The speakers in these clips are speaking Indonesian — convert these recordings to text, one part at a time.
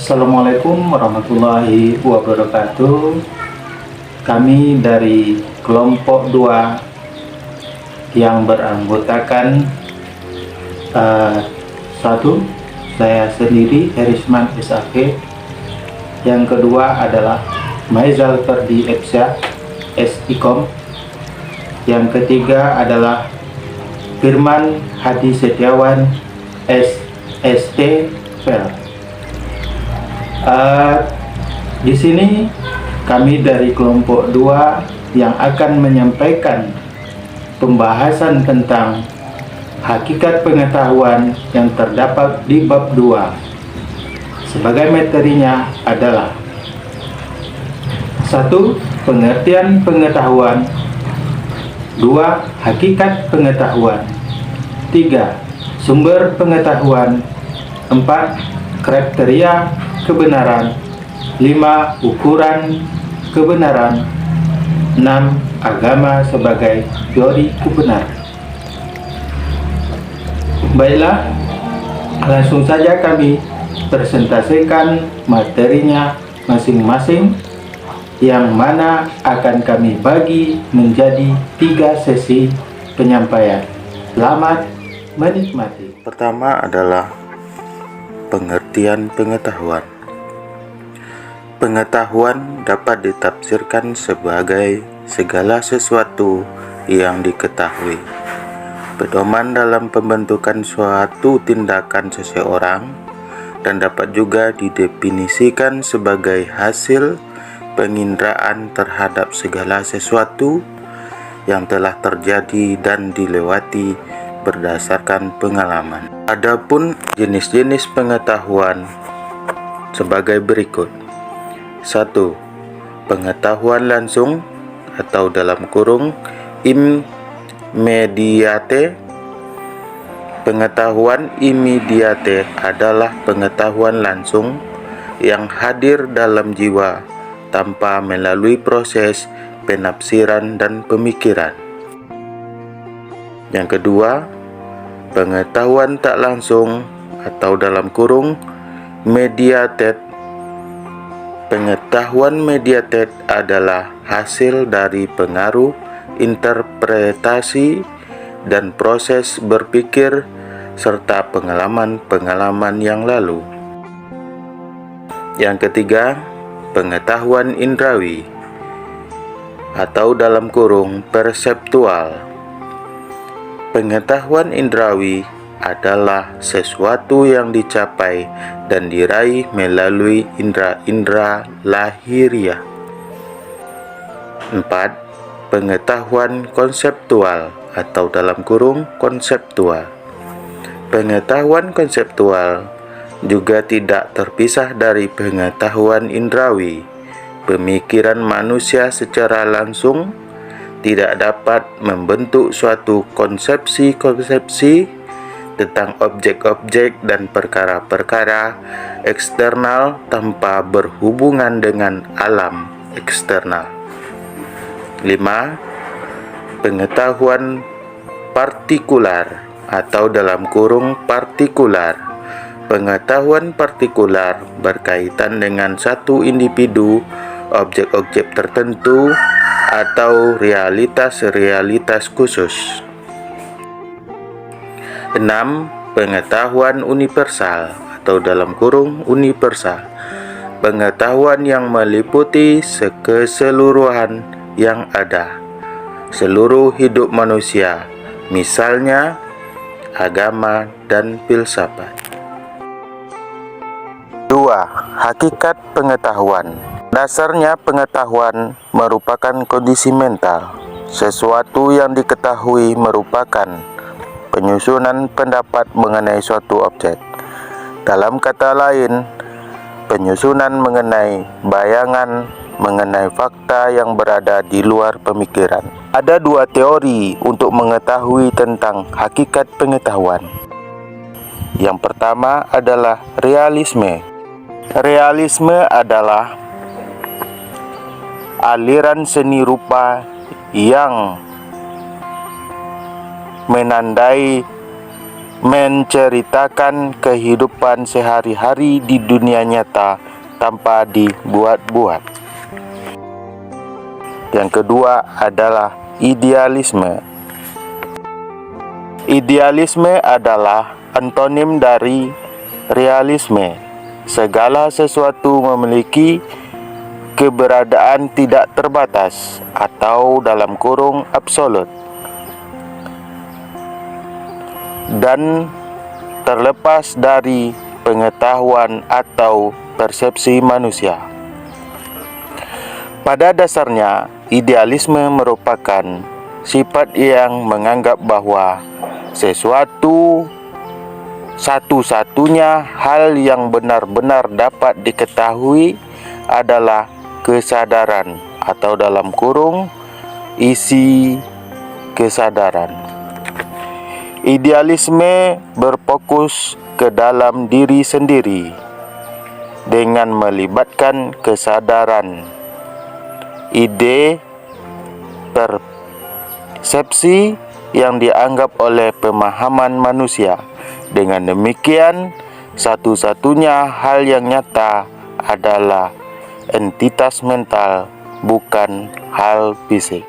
Assalamualaikum warahmatullahi wabarakatuh. Kami dari kelompok 2 yang beranggotakan satu, saya sendiri Herisman SAK. Yang kedua adalah Maizal Ferdi Epsya SIKOM. Yang ketiga adalah Firman Hadi Setiawan SST PEL. Di sini kami dari kelompok 2 yang akan menyampaikan pembahasan tentang hakikat pengetahuan yang terdapat di bab 2. Sebagai materinya adalah 1. Pengertian pengetahuan. 2. Hakikat pengetahuan. 3. Sumber pengetahuan. 4. Kriteria kebenaran. 5. Ukuran kebenaran. 6. Agama sebagai teori kebenaran. Baiklah, langsung saja kami presentasikan materinya masing-masing, yang mana akan kami bagi menjadi 3 sesi penyampaian. Selamat menikmati. Pertama adalah pengertian pengetahuan. Pengetahuan dapat ditafsirkan sebagai segala sesuatu yang diketahui, pedoman dalam pembentukan suatu tindakan seseorang, dan dapat juga didefinisikan sebagai hasil penginderaan terhadap segala sesuatu yang telah terjadi dan dilewati berdasarkan pengalaman. Adapun jenis-jenis pengetahuan sebagai berikut. 1. Pengetahuan langsung atau dalam kurung immediate. Pengetahuan immediate adalah pengetahuan langsung yang hadir dalam jiwa tanpa melalui proses penafsiran dan pemikiran. Yang kedua, pengetahuan tak langsung atau dalam kurung mediated. Pengetahuan mediated adalah hasil dari pengaruh interpretasi dan proses berpikir serta pengalaman-pengalaman yang lalu. Yang ketiga, pengetahuan indrawi atau dalam kurung perseptual. Pengetahuan indrawi adalah sesuatu yang dicapai dan diraih melalui indera-indera lahiriah. 4. Pengetahuan konseptual atau dalam kurung konseptual. Pengetahuan konseptual juga tidak terpisah dari pengetahuan indrawi. Pemikiran manusia secara langsung tidak dapat membentuk suatu konsepsi-konsepsi tentang objek-objek dan perkara-perkara eksternal tanpa berhubungan dengan alam eksternal. 5. Pengetahuan partikular atau dalam kurung partikular. Pengetahuan partikular berkaitan dengan satu individu, objek-objek tertentu, atau realitas-realitas khusus. 6. Pengetahuan universal atau dalam kurung universal. Pengetahuan yang meliputi keseluruhan yang ada, seluruh hidup manusia, misalnya agama dan filsafat. 2. Hakikat pengetahuan. Dasarnya pengetahuan merupakan kondisi mental. Sesuatu yang diketahui merupakan penyusunan pendapat mengenai suatu objek. Dalam kata lain, penyusunan mengenai bayangan mengenai fakta yang berada di luar pemikiran. Ada 2 teori untuk mengetahui tentang hakikat pengetahuan. Yang pertama adalah realisme. Realisme adalah aliran seni rupa yang menandai menceritakan kehidupan sehari-hari di dunia nyata tanpa dibuat-buat. Yang kedua adalah idealisme. Idealisme adalah antonim dari realisme. Segala sesuatu memiliki keberadaan tidak terbatas atau dalam kurung absolut dan terlepas dari pengetahuan atau persepsi manusia. Pada dasarnya, idealisme merupakan sifat yang menganggap bahwa sesuatu satu-satunya hal yang benar-benar dapat diketahui adalah kesadaran atau dalam kurung isi kesadaran. Idealisme berfokus ke dalam diri sendiri dengan melibatkan kesadaran, ide, persepsi yang dianggap oleh pemahaman manusia. Dengan demikian, satu-satunya hal yang nyata adalah entitas mental, bukan hal fisik.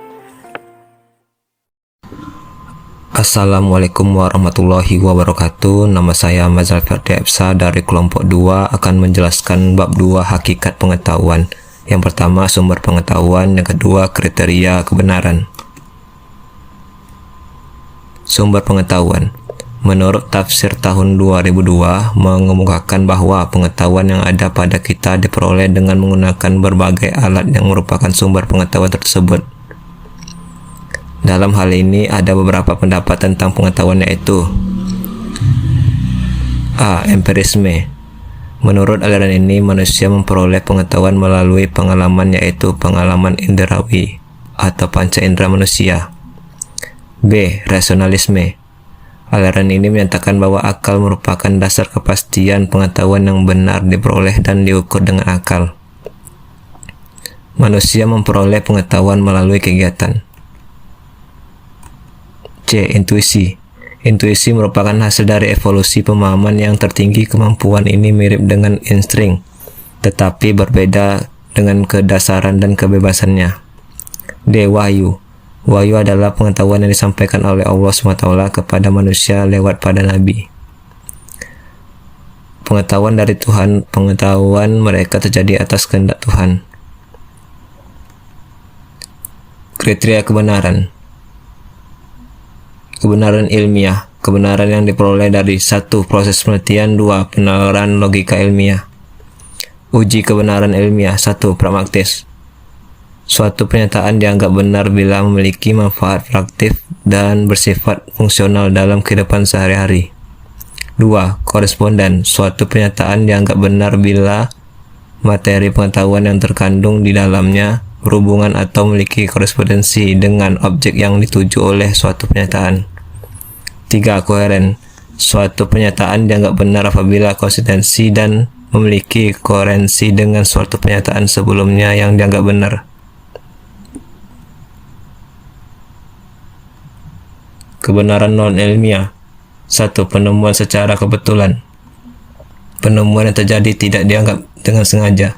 Assalamualaikum warahmatullahi wabarakatuh. Nama saya Mazal Ferdi Epsa dari kelompok 2 akan menjelaskan bab 2 hakikat pengetahuan. Yang pertama sumber pengetahuan, yang kedua kriteria kebenaran. Sumber pengetahuan. Menurut tafsir tahun 2002 mengemukakan bahwa pengetahuan yang ada pada kita diperoleh dengan menggunakan berbagai alat yang merupakan sumber pengetahuan tersebut. Dalam hal ini ada beberapa pendapat tentang pengetahuan, yaitu A. Empirisme. Menurut aliran ini, manusia memperoleh pengetahuan melalui pengalaman, yaitu pengalaman indrawi atau panca indera manusia. B. Rasionalisme. Aliran ini menyatakan bahwa akal merupakan dasar kepastian pengetahuan yang benar diperoleh dan diukur dengan akal. Manusia memperoleh pengetahuan melalui kegiatan. C. Intuisi. Intuisi merupakan hasil dari evolusi pemahaman yang tertinggi. Kemampuan ini mirip dengan insting, tetapi berbeda dengan kedasaran dan kebebasannya. D. Wahyu. Wahyu adalah pengetahuan yang disampaikan oleh Allah SWT kepada manusia lewat para nabi. Pengetahuan dari Tuhan, pengetahuan mereka terjadi atas kehendak Tuhan. Kriteria kebenaran. Kebenaran ilmiah. Kebenaran yang diperoleh dari 1. Proses penelitian. 2. Penalaran logika ilmiah. Uji kebenaran ilmiah. 1. Pragmatis. Suatu pernyataan dianggap benar bila memiliki manfaat praktis dan bersifat fungsional dalam kehidupan sehari-hari. 2. Koresponden. Suatu pernyataan dianggap benar bila materi pengetahuan yang terkandung di dalamnya berhubungan atau memiliki korespondensi dengan objek yang dituju oleh suatu pernyataan. 3. Koheren. Suatu pernyataan dianggap benar apabila konsistensi dan memiliki koherensi dengan suatu pernyataan sebelumnya yang dianggap benar. Kebenaran non-ilmiah. 1. Penemuan secara kebetulan. Penemuan yang terjadi tidak dianggap dengan sengaja.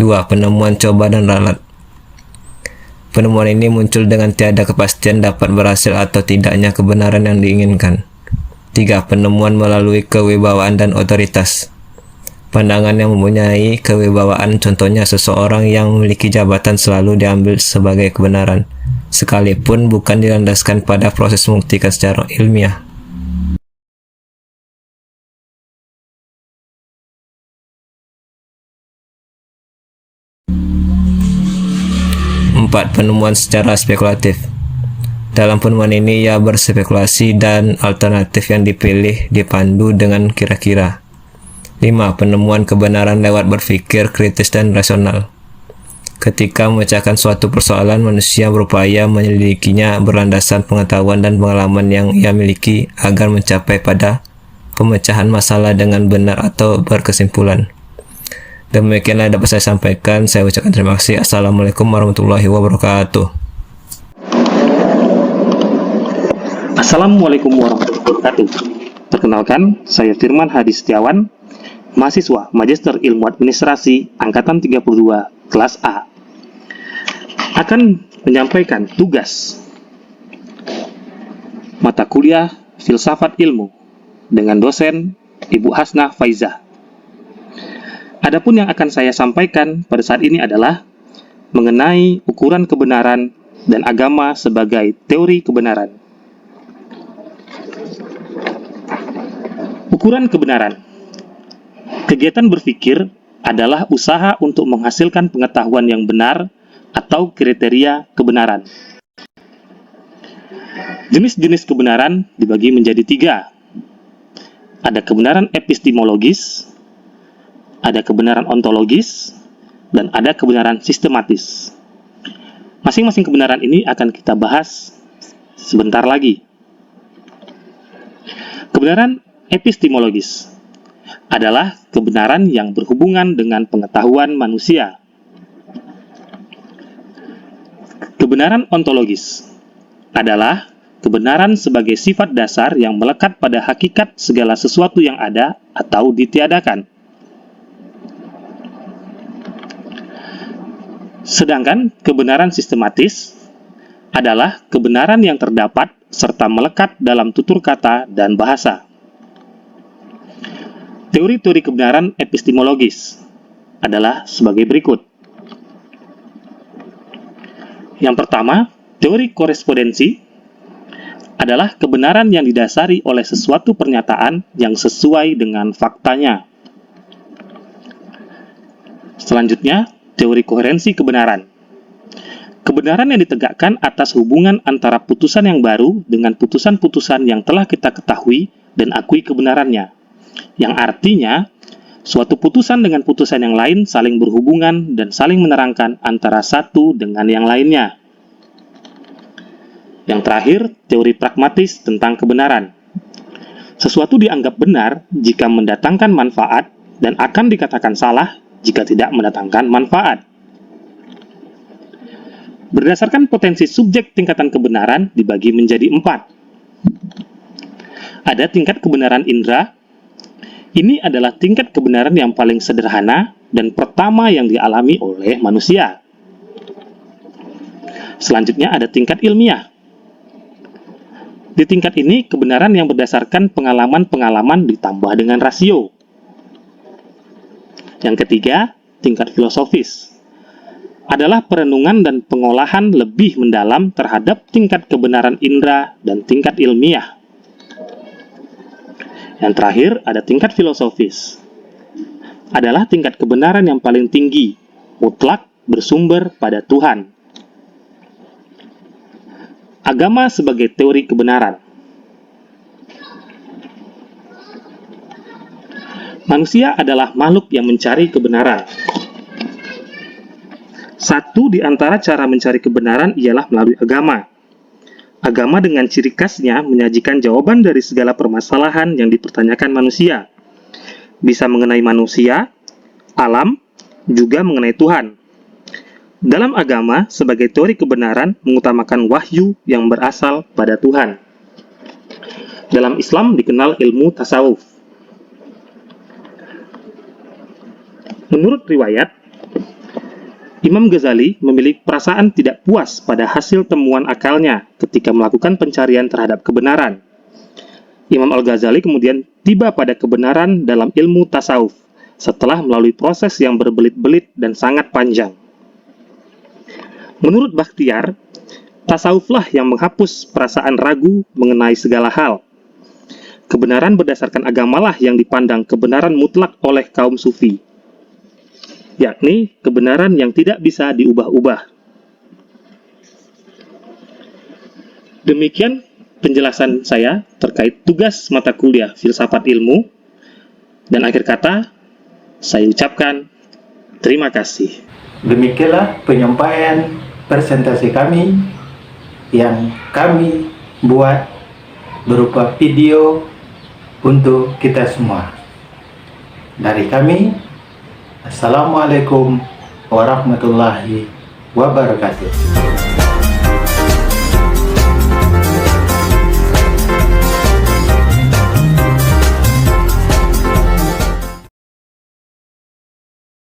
2. Penemuan coba dan ralat. Penemuan ini muncul dengan tiada kepastian dapat berhasil atau tidaknya kebenaran yang diinginkan. 3. Penemuan melalui kewibawaan dan otoritas. Pandangan yang mempunyai kewibawaan, contohnya seseorang yang memiliki jabatan, selalu diambil sebagai kebenaran, sekalipun bukan dilandaskan pada proses membuktikan secara ilmiah. 4. Penemuan secara spekulatif. Dalam penemuan ini ia berspekulasi dan alternatif yang dipilih dipandu dengan kira-kira. 5. Penemuan kebenaran lewat berpikir kritis dan rasional. Ketika memecahkan suatu persoalan, manusia berupaya menyelidikinya berlandaskan pengetahuan dan pengalaman yang ia miliki agar mencapai pada pemecahan masalah dengan benar atau berkesimpulan. Demikianlah dapat saya sampaikan. Saya ucapkan terima kasih. Assalamualaikum warahmatullahi wabarakatuh. Assalamualaikum warahmatullahi wabarakatuh. Perkenalkan, saya Firman Hadi Setiawan, mahasiswa Magister Ilmu Administrasi Angkatan 32, kelas A. Akan menyampaikan tugas mata kuliah Filsafat Ilmu dengan dosen Ibu Hasna Faizah. Adapun yang akan saya sampaikan pada saat ini adalah mengenai ukuran kebenaran dan agama sebagai teori kebenaran. Ukuran kebenaran. Kegiatan berpikir adalah usaha untuk menghasilkan pengetahuan yang benar atau kriteria kebenaran. Jenis-jenis kebenaran dibagi menjadi 3. Ada kebenaran epistemologis, ada kebenaran ontologis, dan ada kebenaran sistematis. Masing-masing kebenaran ini akan kita bahas sebentar lagi. Kebenaran epistemologis adalah kebenaran yang berhubungan dengan pengetahuan manusia. Kebenaran ontologis adalah kebenaran sebagai sifat dasar yang melekat pada hakikat segala sesuatu yang ada atau ditiadakan. Sedangkan kebenaran sistematis adalah kebenaran yang terdapat serta melekat dalam tutur kata dan bahasa. Teori-teori kebenaran epistemologis adalah sebagai berikut. Yang pertama, teori korespondensi adalah kebenaran yang didasari oleh sesuatu pernyataan yang sesuai dengan faktanya. Selanjutnya, teori koherensi kebenaran. Kebenaran yang ditegakkan atas hubungan antara putusan yang baru dengan putusan-putusan yang telah kita ketahui dan akui kebenarannya. Yang artinya, suatu putusan dengan putusan yang lain saling berhubungan dan saling menerangkan antara satu dengan yang lainnya. Yang terakhir, teori pragmatis tentang kebenaran. Sesuatu dianggap benar jika mendatangkan manfaat dan akan dikatakan salah jika tidak mendatangkan manfaat. Berdasarkan potensi subjek tingkatan kebenaran dibagi menjadi 4. Ada tingkat kebenaran indera. Ini adalah tingkat kebenaran yang paling sederhana dan pertama yang dialami oleh manusia. Selanjutnya ada tingkat ilmiah. Di tingkat ini, kebenaran yang berdasarkan pengalaman-pengalaman ditambah dengan rasio. Yang ketiga, tingkat filosofis. Adalah perenungan dan pengolahan lebih mendalam terhadap tingkat kebenaran indera dan tingkat ilmiah. Yang terakhir, ada tingkat filosofis. Adalah tingkat kebenaran yang paling tinggi, mutlak bersumber pada Tuhan. Agama sebagai teori kebenaran. Manusia adalah makhluk yang mencari kebenaran. Satu di antara cara mencari kebenaran ialah melalui agama. Agama dengan ciri khasnya menyajikan jawaban dari segala permasalahan yang dipertanyakan manusia. Bisa mengenai manusia, alam, juga mengenai Tuhan. Dalam agama, sebagai teori kebenaran mengutamakan wahyu yang berasal pada Tuhan. Dalam Islam dikenal ilmu tasawuf. Menurut riwayat, Imam Ghazali memiliki perasaan tidak puas pada hasil temuan akalnya ketika melakukan pencarian terhadap kebenaran. Imam Al-Ghazali kemudian tiba pada kebenaran dalam ilmu tasawuf setelah melalui proses yang berbelit-belit dan sangat panjang. Menurut Bakhtiar, tasawuflah yang menghapus perasaan ragu mengenai segala hal. Kebenaran berdasarkan agamalah yang dipandang kebenaran mutlak oleh kaum sufi, yakni kebenaran yang tidak bisa diubah-ubah. Demikian penjelasan saya terkait tugas mata kuliah Filsafat Ilmu, dan akhir kata, saya ucapkan terima kasih. Demikianlah penyampaian presentasi kami yang kami buat berupa video untuk kita semua. Dari kami, Assalamualaikum warahmatullahi wabarakatuh.